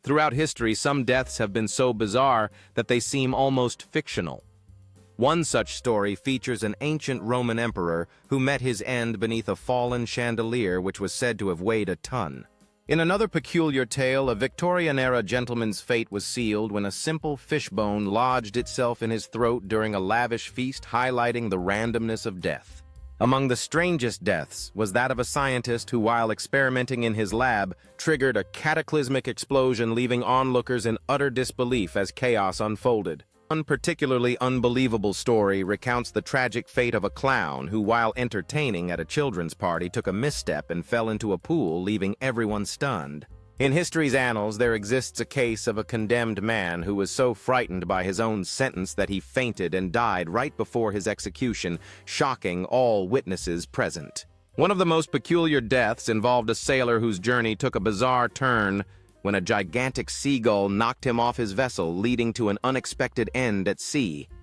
Throughout history, some deaths have been so bizarre that they seem almost fictional. One such story features an ancient Roman emperor who met his end beneath a fallen chandelier which was said to have weighed a ton. In another peculiar tale, a Victorian-era gentleman's fate was sealed when a simple fishbone lodged itself in his throat during a lavish feast, highlighting the randomness of death. Among the strangest deaths was that of a scientist who, while experimenting in his lab, triggered a cataclysmic explosion, leaving onlookers in utter disbelief as chaos unfolded. One particularly unbelievable story recounts the tragic fate of a clown who, while entertaining at a children's party, took a misstep and fell into a pool, leaving everyone stunned. In history's annals, there exists a case of a condemned man who was so frightened by his own sentence that he fainted and died right before his execution, shocking all witnesses present. One of the most peculiar deaths involved a sailor whose journey took a bizarre turn when a gigantic seagull knocked him off his vessel, leading to an unexpected end at sea.